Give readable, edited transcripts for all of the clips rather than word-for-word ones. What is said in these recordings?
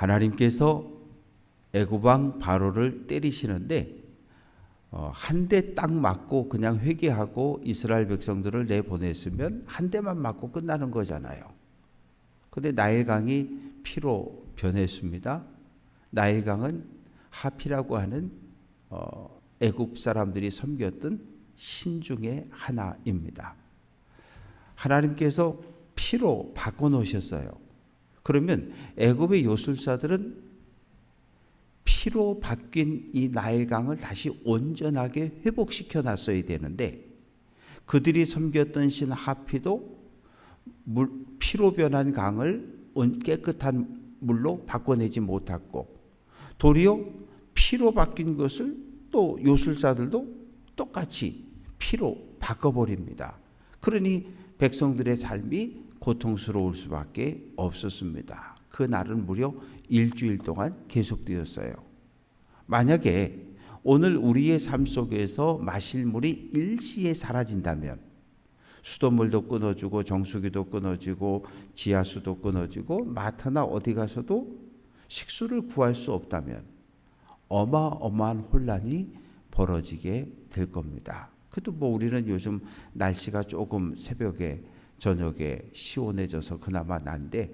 하나님께서 애굽 왕 바로를 때리시는데 한 대 딱 맞고 그냥 회개하고 이스라엘 백성들을 내보냈으면 한 대만 맞고 끝나는 거잖아요. 근데 나일강이 피로 변했습니다. 나일강은 하피라고 하는 애굽 사람들이 섬겼던 신 중에 하나입니다. 하나님께서 피로 바꿔놓으셨어요. 그러면 애굽의 요술사들은 피로 바뀐 이 나일강을 다시 온전하게 회복시켜 놨어야 되는데 그들이 섬겼던 신 하피도 피로 변한 강을 깨끗한 물로 바꿔내지 못했고 도리어 피로 바뀐 것을 또 요술사들도 똑같이 피로 바꿔버립니다. 그러니 백성들의 삶이 고통스러울 수밖에 없었습니다. 그 날은 무려 일주일 동안 계속되었어요. 만약에 오늘 우리의 삶 속에서 마실 물이 일시에 사라진다면 수돗물도 끊어지고 정수기도 끊어지고 지하수도 끊어지고 마트나 어디 가서도 식수를 구할 수 없다면 어마어마한 혼란이 벌어지게 될 겁니다. 그래도 우리는 요즘 날씨가 조금 새벽에 저녁에 시원해져서 그나마 난데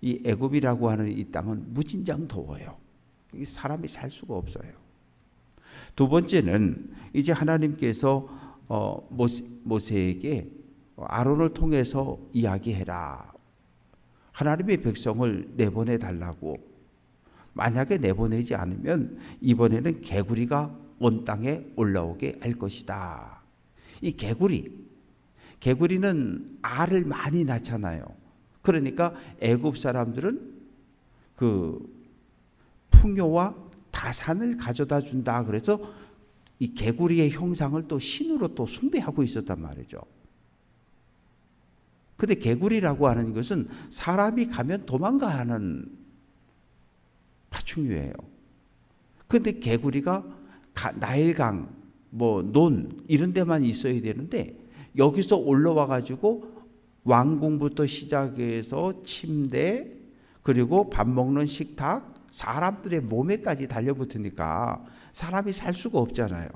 이 애굽이라고 하는 이 땅은 무진장 더워요. 사람이 살 수가 없어요. 두 번째는 이제 하나님께서 모세에게 아론을 통해서 이야기해라. 하나님의 백성을 내보내 달라고. 만약에 내보내지 않으면 이번에는 개구리가 온 땅에 올라오게 할 것이다. 이 개구리는 알을 많이 낳잖아요. 그러니까 애굽 사람들은 그 풍요와 다산을 가져다 준다. 그래서 이 개구리의 형상을 또 신으로 또 숭배하고 있었단 말이죠. 근데 개구리라고 하는 것은 사람이 가면 도망가는 파충류예요. 근데 개구리가 나일강, 논 이런 데만 있어야 되는데 여기서 올라와 가지고 왕궁부터 시작해서 침대 그리고 밥 먹는 식탁 사람들의 몸에까지 달려붙으니까 사람이 살 수가 없잖아요.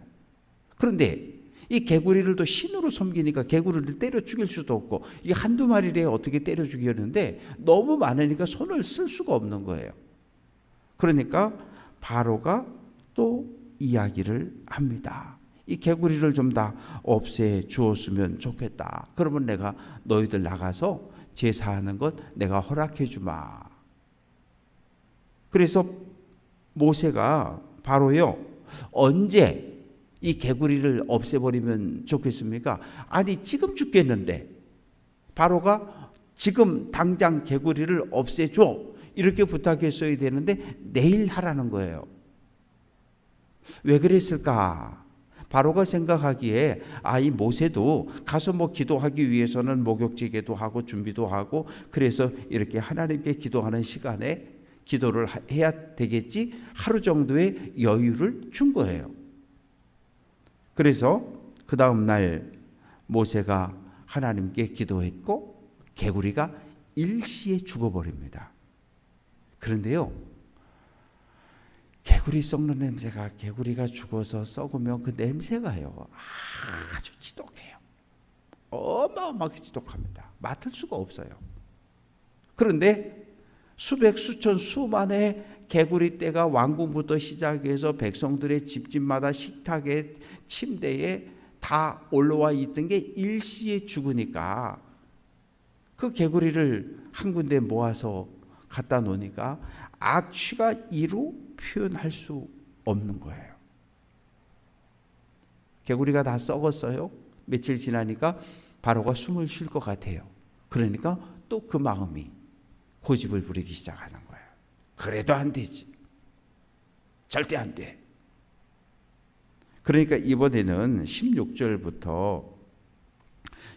그런데 이 개구리를 또 신으로 섬기니까 개구리를 때려 죽일 수도 없고 이 한두 마리를 어떻게 때려 죽이려는데 너무 많으니까 손을 쓸 수가 없는 거예요. 그러니까 바로가 또 이야기를 합니다. 이 개구리를 좀 다 없애 주었으면 좋겠다. 그러면 내가 너희들 나가서 제사하는 것 내가 허락해 주마. 그래서 모세가 바로요, 언제 이 개구리를 없애버리면 좋겠습니까? 아니 지금 죽겠는데 바로가 지금 당장 개구리를 없애줘 이렇게 부탁했어야 되는데 내일 하라는 거예요. 왜 그랬을까? 바로가 생각하기에 이 모세도 가서 기도하기 위해서는 목욕지게도 하고 준비도 하고 그래서 이렇게 하나님께 기도하는 시간에 기도를 해야 되겠지 하루 정도의 여유를 준 거예요. 그래서 그 다음 날 모세가 하나님께 기도했고 개구리가 일시에 죽어버립니다. 그런데요, 개구리 썩는 냄새가 개구리가 죽어서 썩으면 그 냄새가요 아주 지독해요. 어마어마하게 지독합니다. 맡을 수가 없어요. 그런데 수백 수천 수만의 개구리 떼가 왕궁부터 시작해서 백성들의 집집마다 식탁에 침대에 다 올라와 있던 게 일시에 죽으니까 그 개구리를 한 군데 모아서 갖다 놓으니까 악취가 이루 표현할 수 없는 거예요. 개구리가 다 썩었어요. 며칠 지나니까 바로가 숨을 쉴 것 같아요. 그러니까 또 그 마음이 고집을 부리기 시작하는 거예요. 그래도 안 되지. 절대 안 돼. 그러니까 이번에는 16절부터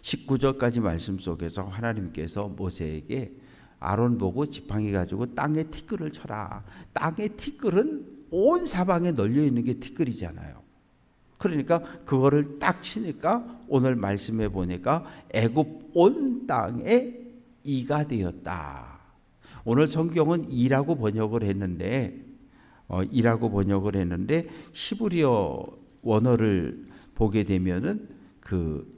19절까지 말씀 속에서 하나님께서 모세에게 아론 보고 지팡이 가지고 땅에 티끌을 쳐라. 땅에 티끌은 온 사방에 널려 있는 게 티끌이잖아요. 그러니까 그거를 딱 치니까 오늘 말씀해 보니까 애굽 온 땅에 이가 되었다. 오늘 성경은 이라고 번역을 했는데 히브리어 원어를 보게 되면은 그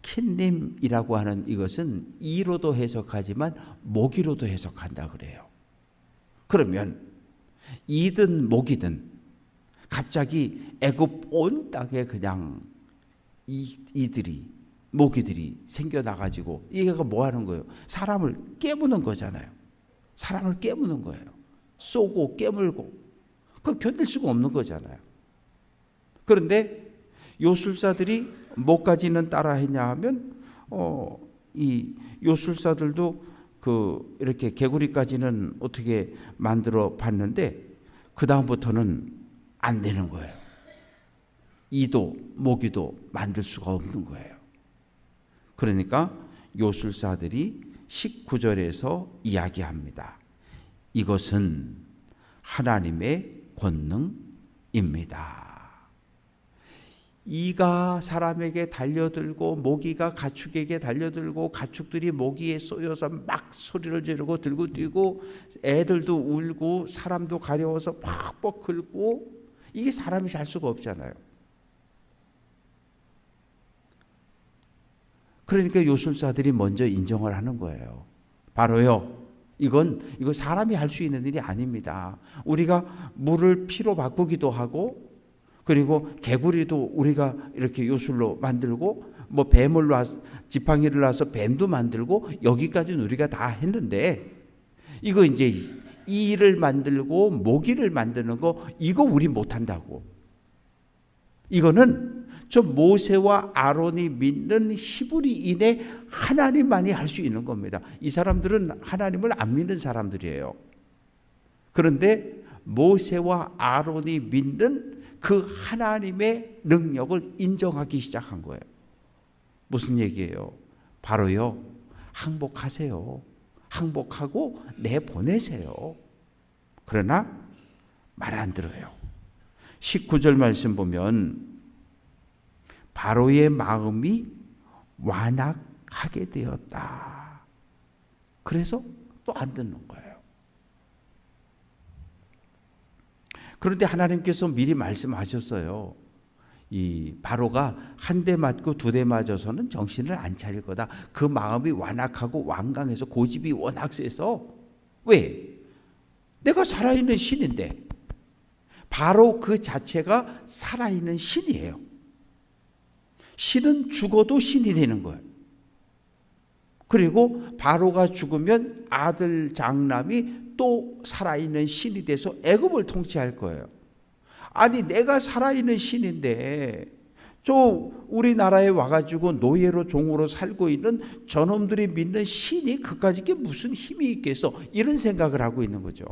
킨림이라고 하는 이것은 이로도 해석하지만 모기로도 해석한다 그래요. 그러면 이든 모기든 갑자기 애굽 온 땅에 그냥 모기들이 생겨나가지고 얘가 뭐 하는 거예요? 사람을 깨무는 거잖아요. 사람을 깨무는 거예요. 쏘고 깨물고. 그거 견딜 수가 없는 거잖아요. 그런데 요술사들이 뭐까지는 따라 했냐 하면 이 요술사들도 이렇게 개구리까지는 어떻게 만들어 봤는데 그 다음부터는 안 되는 거예요. 이도 모기도 만들 수가 없는 거예요. 그러니까 요술사들이 19절에서 이야기합니다. 이것은 하나님의 권능입니다. 이가 사람에게 달려들고 모기가 가축에게 달려들고 가축들이 모기에 쏘여서 막 소리를 지르고 들고 뛰고 애들도 울고 사람도 가려워서 팍팍 긁고 이게 사람이 살 수가 없잖아요. 그러니까 요술사들이 먼저 인정을 하는 거예요. 바로요. 이거 사람이 할 수 있는 일이 아닙니다. 우리가 물을 피로 바꾸기도 하고 그리고 개구리도 우리가 이렇게 요술로 만들고 뭐 뱀을 지팡이를 놔서 뱀도 만들고 여기까지는 우리가 다 했는데 이거 이제 이를 만들고 모기를 만드는 거 이거 우리 못한다고. 이거는 저 모세와 아론이 믿는 히브리인의 하나님만이 할 수 있는 겁니다. 이 사람들은 하나님을 안 믿는 사람들이에요. 그런데 모세와 아론이 믿는 그 하나님의 능력을 인정하기 시작한 거예요. 무슨 얘기예요? 바로요. 항복하세요. 항복하고 내보내세요. 그러나 말 안 들어요. 19절 말씀 보면 바로의 마음이 완악하게 되었다. 그래서 또 안 듣는 거예요. 그런데 하나님께서 미리 말씀하셨어요. 이 바로가 한 대 맞고 두 대 맞아서는 정신을 안 차릴 거다. 그 마음이 완악하고 완강해서 고집이 워낙 세서 왜? 내가 살아있는 신인데 바로 그 자체가 살아있는 신이에요. 신은 죽어도 신이 되는 거예요. 그리고 바로가 죽으면 아들 장남이 또 살아있는 신이 돼서 애굽을 통치할 거예요. 아니 내가 살아있는 신인데 저 우리나라에 와가지고 노예로 종으로 살고 있는 저놈들이 믿는 신이 그까짓 게 무슨 힘이 있겠어? 이런 생각을 하고 있는 거죠.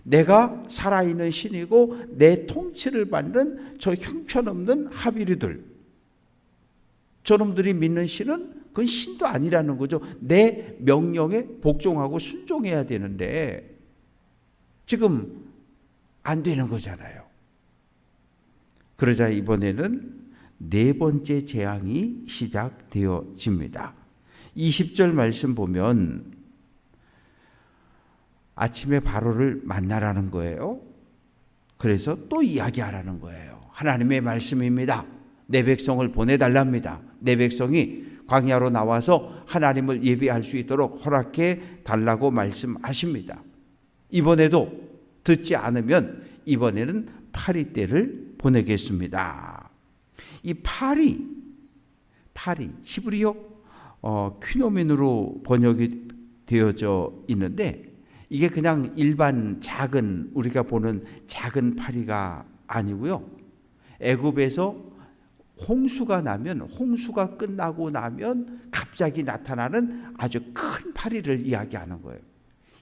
내가 살아있는 신이고 내 통치를 받는 저 형편없는 하비리들, 저놈들이 믿는 신은 그건 신도 아니라는 거죠. 내 명령에 복종하고 순종해야 되는데 지금 안 되는 거잖아요. 그러자 이번에는 네 번째 재앙이 시작되어집니다. 20절 말씀 보면 아침에 바로를 만나라는 거예요. 그래서 또 이야기하라는 거예요. 하나님의 말씀입니다. 내 백성을 보내달랍니다. 내 백성이 광야로 나와서 하나님을 예배할 수 있도록 허락해 달라고 말씀하십니다. 이번에도 듣지 않으면 이번에는 파리 떼를 보내겠습니다. 이 파리 히브리어 퀴노민으로 번역이 되어져 있는데 이게 그냥 일반 작은 우리가 보는 작은 파리가 아니고요. 애굽에서 홍수가 끝나고 나면 갑자기 나타나는 아주 큰 파리를 이야기하는 거예요.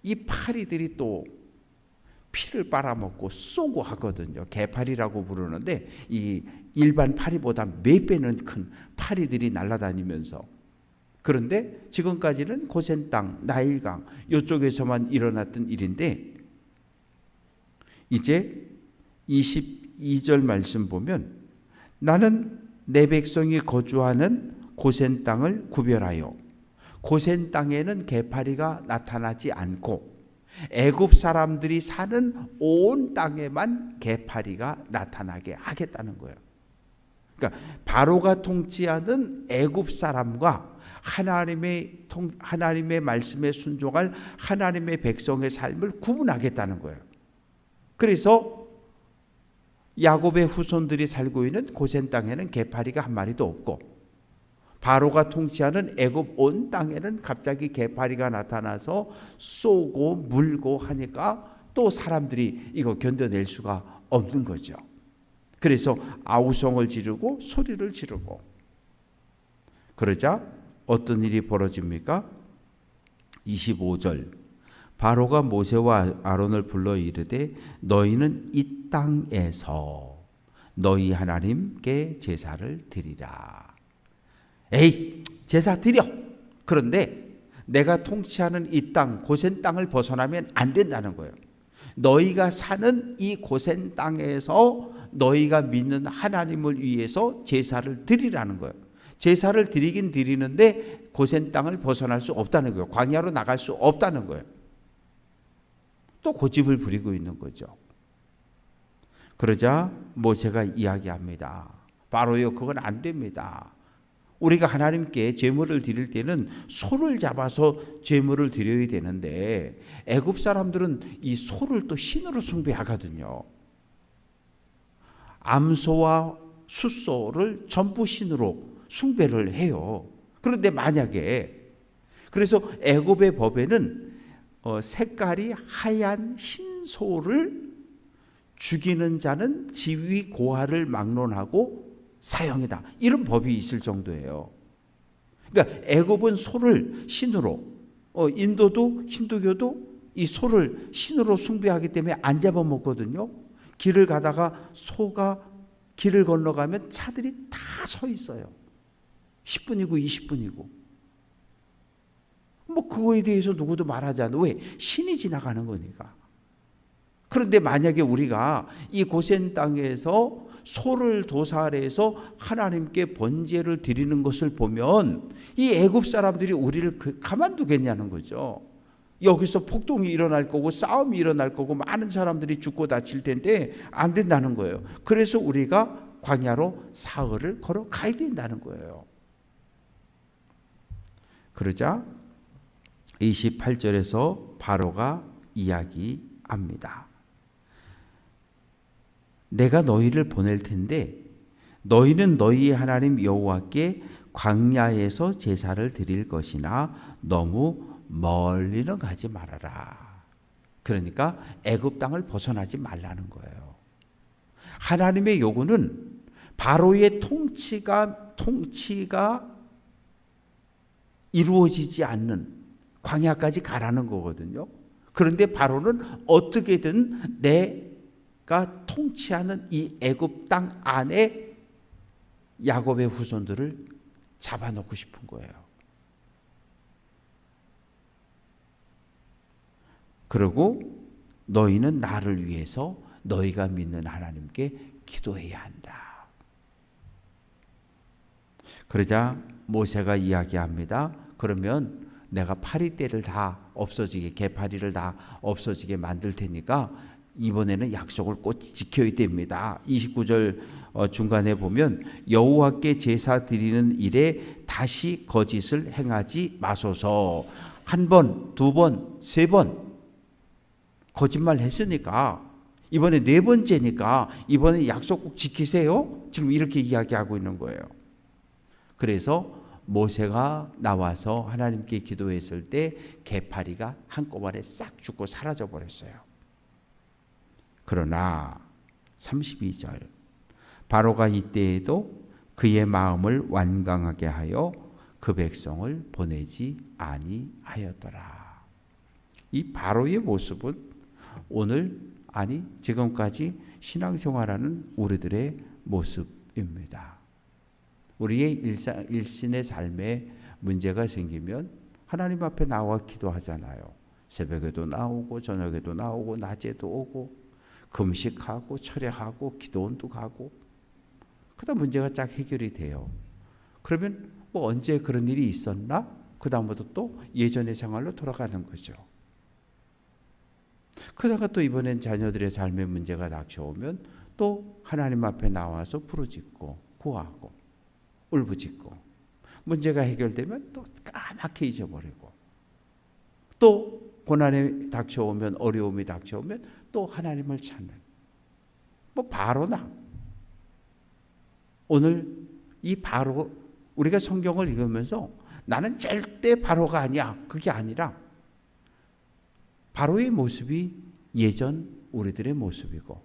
이 파리들이 또 피를 빨아먹고 쏘고 하거든요. 개파리라고 부르는데 이 일반 파리보다 몇 배는 큰 파리들이 날아다니면서, 그런데 지금까지는 고센 땅, 나일강 이쪽에서만 일어났던 일인데 이제 22절 말씀 보면 나는 내 백성이 거주하는 고센 땅을 구별하여 고센 땅에는 개파리가 나타나지 않고 애굽 사람들이 사는 온 땅에만 개파리가 나타나게 하겠다는 거예요. 그러니까 바로가 통치하는 애굽 사람과 하나님의 말씀에 순종할 하나님의 백성의 삶을 구분하겠다는 거예요. 그래서 야곱의 후손들이 살고 있는 고센 땅에는 개파리가 한 마리도 없고, 바로가 통치하는 애굽 온 땅에는 갑자기 개파리가 나타나서 쏘고 물고 하니까 또 사람들이 이거 견뎌낼 수가 없는 거죠. 그래서 아우성을 지르고 소리를 지르고, 그러자 어떤 일이 벌어집니까? 25절, 바로가 모세와 아론을 불러 이르되 너희는 이 땅에서 너희 하나님께 제사를 드리라. 에이, 제사 드려. 그런데 내가 통치하는 이 땅, 고센 땅을 벗어나면 안 된다는 거예요. 너희가 사는 이 고센 땅에서 너희가 믿는 하나님을 위해서 제사를 드리라는 거예요. 제사를 드리긴 드리는데 고센 땅을 벗어날 수 없다는 거예요. 광야로 나갈 수 없다는 거예요. 또 고집을 부리고 있는 거죠. 그러자 모세가 이야기합니다. 바로요, 그건 안 됩니다. 우리가 하나님께 제물을 드릴 때는 소를 잡아서 제물을 드려야 되는데 애굽 사람들은 이 소를 또 신으로 숭배하거든요. 암소와 숫소를 전부 신으로 숭배를 해요. 그런데 만약에, 그래서 애굽의 법에는 색깔이 하얀 흰소를 죽이는 자는 지위 고하를 막론하고 사형이다, 이런 법이 있을 정도예요. 그러니까 애굽은 소를 신으로, 인도도 힌두교도 이 소를 신으로 숭배하기 때문에 안 잡아먹거든요. 길을 가다가 소가 길을 건너가면 차들이 다 서 있어요. 10분이고 20분이고. 뭐 그거에 대해서 누구도 말하지 않아요. 왜? 신이 지나가는 거니까. 그런데 만약에 우리가 이 고센 땅에서 소를 도살해서 하나님께 번제를 드리는 것을 보면 이 애굽 사람들이 우리를 가만두겠냐는 거죠. 여기서 폭동이 일어날 거고 싸움이 일어날 거고 많은 사람들이 죽고 다칠 텐데 안 된다는 거예요. 그래서 우리가 광야로 사흘을 걸어가야 된다는 거예요. 그러자 28절에서 바로가 이야기합니다. 내가 너희를 보낼 텐데 너희는 너희의 하나님 여호와께 광야에서 제사를 드릴 것이나 너무 멀리는 가지 말아라. 그러니까 애굽 땅을 벗어나지 말라는 거예요. 하나님의 요구는 바로의 통치가 이루어지지 않는 광야까지 가라는 거거든요. 그런데 바로는 어떻게든 내가 통치하는 이 애굽 땅 안에 야곱의 후손들을 잡아놓고 싶은 거예요. 그리고 너희는 나를 위해서 너희가 믿는 하나님께 기도해야 한다. 그러자 모세가 이야기합니다. 그러면 내가 파리떼를 다 없어지게, 개파리를 다 없어지게 만들 테니까 이번에는 약속을 꼭 지켜야 됩니다. 29절 중간에 보면 여호와께 제사 드리는 일에 다시 거짓을 행하지 마소서. 한 번, 두 번, 세 번 거짓말 했으니까 이번에 네 번째니까 이번에 약속 꼭 지키세요. 지금 이렇게 이야기하고 있는 거예요. 그래서 모세가 나와서 하나님께 기도했을 때 개파리가 한꺼번에 싹 죽고 사라져 버렸어요. 그러나 32절, 바로가 이때에도 그의 마음을 완강하게 하여 그 백성을 보내지 아니하였더라. 이 바로의 모습은 오늘, 아니 지금까지 신앙생활하는 우리들의 모습입니다. 우리의 일신의 삶에 문제가 생기면 하나님 앞에 나와 기도하잖아요. 새벽에도 나오고 저녁에도 나오고 낮에도 오고 금식하고 철야하고 기도원도 가고, 그러다 문제가 쫙 해결이 돼요. 그러면 뭐 언제 그런 일이 있었나? 그 다음부터 또 예전의 생활로 돌아가는 거죠. 그러다가 또 이번엔 자녀들의 삶의 문제가 닥쳐오면 또 하나님 앞에 나와서 부르짖고 구하고 울부짖고 문제가 해결되면 또 까맣게 잊어버리고 또 고난이 닥쳐오면 어려움이 닥쳐오면 또 하나님을 찾는 뭐 바로나 오늘 이 바로 우리가 성경을 읽으면서 나는 절대 바로가 아니야 그게 아니라 바로의 모습이 예전 우리들의 모습이고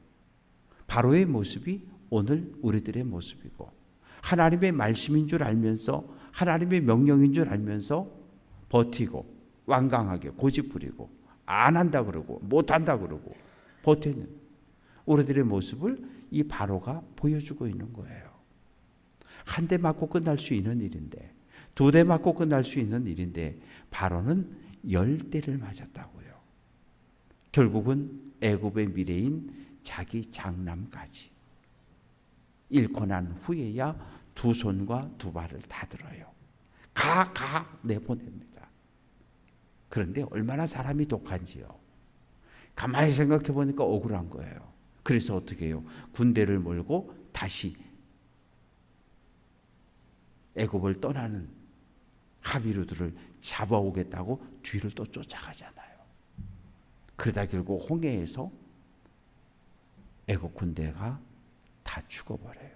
바로의 모습이 오늘 우리들의 모습이고 하나님의 말씀인 줄 알면서 하나님의 명령인 줄 알면서 버티고 완강하게 고집부리고 안 한다 그러고 못 한다 그러고 버티는 우리들의 모습을 이 바로가 보여주고 있는 거예요. 한 대 맞고 끝날 수 있는 일인데 두 대 맞고 끝날 수 있는 일인데 바로는 10대를 맞았다고요. 결국은 애굽의 미래인 자기 장남까지 잃고 난 후에야 두 손과 두 발을 다 들어요. 가 내보냅니다. 그런데 얼마나 사람이 독한지요. 가만히 생각해 보니까 억울한 거예요. 그래서 어떻게 해요? 군대를 몰고 다시 애굽을 떠나는 하비루들을 잡아오겠다고 뒤를 또 쫓아가잖아요. 그러다 결국 홍해에서 애굽 군대가 다 죽어버려요.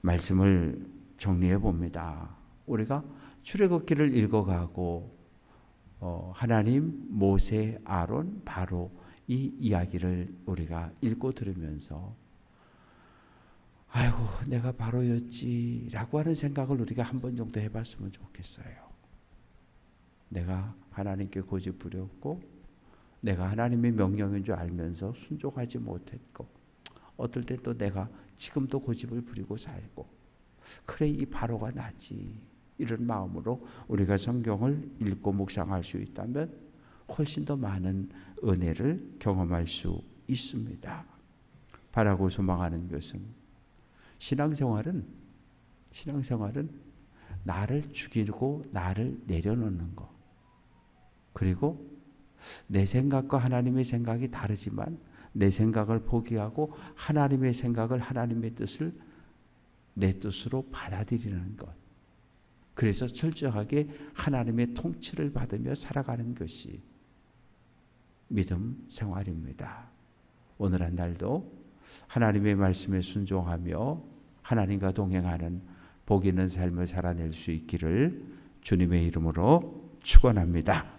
말씀을 정리해 봅니다. 우리가 출애굽기를 읽어가고 하나님, 모세, 아론, 바로 이 이야기를 우리가 읽고 들으면서 아이고 내가 바로였지 라고 하는 생각을 우리가 한 번 정도 해봤으면 좋겠어요. 내가 하나님께 고집부렸고 내가 하나님의 명령인 줄 알면서 순종하지 못했고 어떨 때 또 내가 지금도 고집을 부리고 살고 그래 이 바로가 나지 이런 마음으로 우리가 성경을 읽고 묵상할 수 있다면 훨씬 더 많은 은혜를 경험할 수 있습니다. 바라고 소망하는 것은 신앙생활은 나를 죽이고 나를 내려놓는 것 그리고 내 생각과 하나님의 생각이 다르지만 내 생각을 포기하고 하나님의 생각을 하나님의 뜻을 내 뜻으로 받아들이는 것 그래서 철저하게 하나님의 통치를 받으며 살아가는 것이 믿음 생활입니다. 오늘 한 날도 하나님의 말씀에 순종하며 하나님과 동행하는 복 있는 삶을 살아낼 수 있기를 주님의 이름으로 축원합니다.